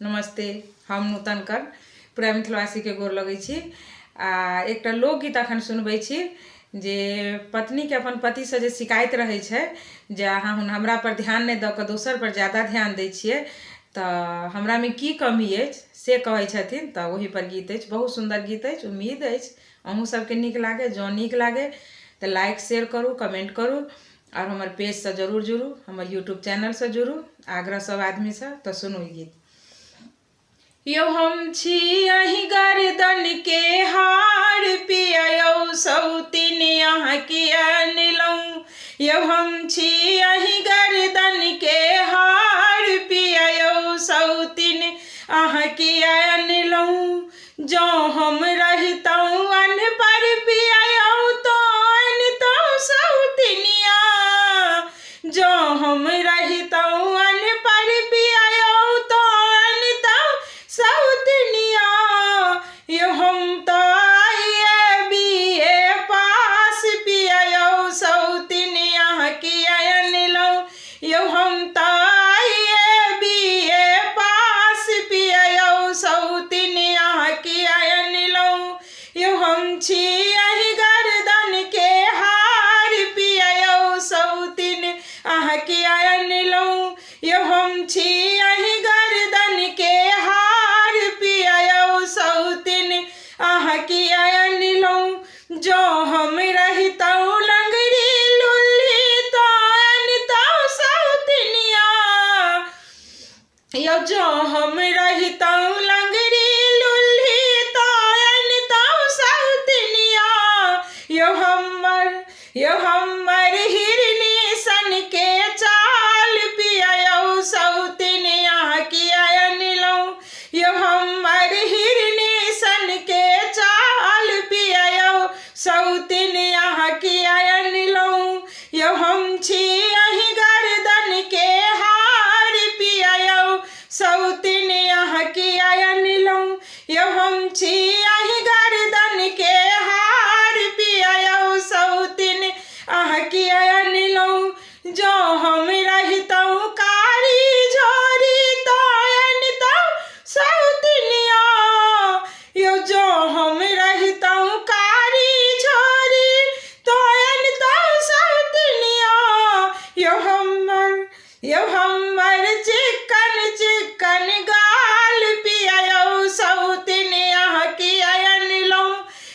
नमस्ते। हम नूतन कर पूरा मिथिलवासी के गोर लगै छी। एकटा लोकगीत अखन सुनबै छी जे पत्नी के अपन पति से जे शिकायत रहै छै जे अहाँ हमरा पर ध्यान नहीं दऽ कऽ दोसर पर ज़्यादा ध्यान दै छियै तऽ हमरा में की कमी अछि से कहै छथिन। तऽ ओही पर गीत अछि, बहुत सुंदर गीत अछि। उम्मीद अछि अहूँ सबके नीक लागे। जँ नीक लागे तो लाइक शेयर करू, कमेंट करू और हमारे पेज से जरूर जुड़ू, हमारे यूट्यूब चैनल से जुड़ू। आग्रह सब आदमी से। तो सुनू गीत। यौ हम छी अही गर्दन के हार पिया यौ सौतीन यहाँ किया निलऊं। यौ हम छी अही गर्दन के हार पिया यौ सौतीन अहाँ किया निलऊं। जो हम रहतऊं अनपढ़ पिया यौ तो अनतऊं सौतीनिया। जो हम रहतऊं अनपढ़ पिया यौ तो अनतऊं सौतीनिया। यो हम तो BA पास पिया यौ सौतीनिया किया निलऊं। यो हम तो BA पास पिया यौ सौतीनिया किया निलऊं। यो हम छी अही गर्दन के हार पिया यौ सौतीन अहाँ किया निलऊं। यो हम छी अही गर्दन के हार पिया यौ सौतीन अहाँ किया निलऊं। जो हम रहतऊं लंगड़ी लुल्ली तो अनतऊं सौतीनिया। यो जो हम रहतऊं लंगड़ी लुल्ली तो अनतऊं सौतीनिया। यो हमर हिरनी सन के चाल पिया यौ सौतीनिया किया निलऊं। यो हमर हिरनी सन के चाल पिया यौ सौतीनिया किया निलऊं। यो हम छी अही गर्दन के हार पिया यौ सौतीनिया किया निलऊं। यो हम छी अही गर्दन के हार पिया यौ सौतीन अहाँ किया निलऊं। जो हम रहतऊं कारी झोरी तो अनतऊं सौतीनिया। यो जो हम रहतऊं कारी झोरी तो अनतऊं सौतीनिया। यो हमर चिकन चिकन गाल पिया यौ सौतीनिया किया निलऊं।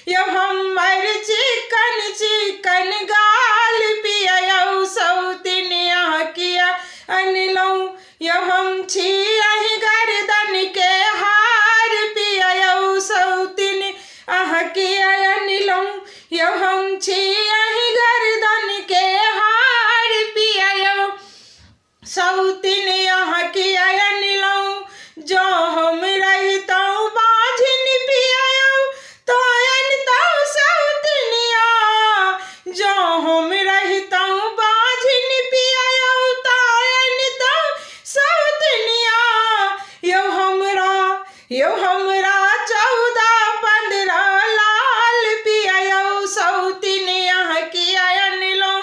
यो हमर चिकन चिकन गाल पिया यौ सौतीनिया किया निलऊं। यो हम छी अही गर्दन के हार पिया यौ सौतीन अहाँ किया निलऊं। यो हम छी अही गर्दन के हार पिया यौ सौतीन अहाँ किया निलऊं। जो हम रहतऊं बाझिन पिया यौ तो अनतऊं सौतीनिया। जो हम रहतऊं बाझिन पिया यौ तो अनतऊं सौतीनिया। यो हमरा 14-15 लाल पिया यौ सौतीनिया किया निलऊं।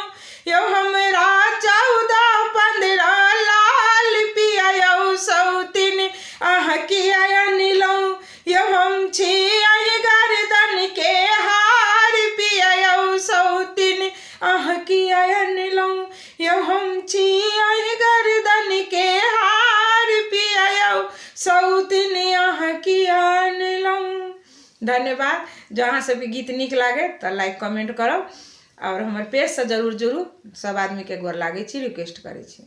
यो हमरा 14-15 लाल पिया यौ सौतीन अहाँ किया निलऊं। यो हम छी अही गर्दन के हार पिया यौ सौतीन अहाँ किया निलऊं। यो हम छी अही गर्दन के हार पिया यौ सौतीन अहाँ किया निलऊं। धन्यवाद। जो अहाँ सबके गीत नीक लागे तो लाइक कमेंट करब और हमारे पेज से जरूर जुड़ू। सब आदमी के गोर लागै छी, रिक्वेस्ट करै छी।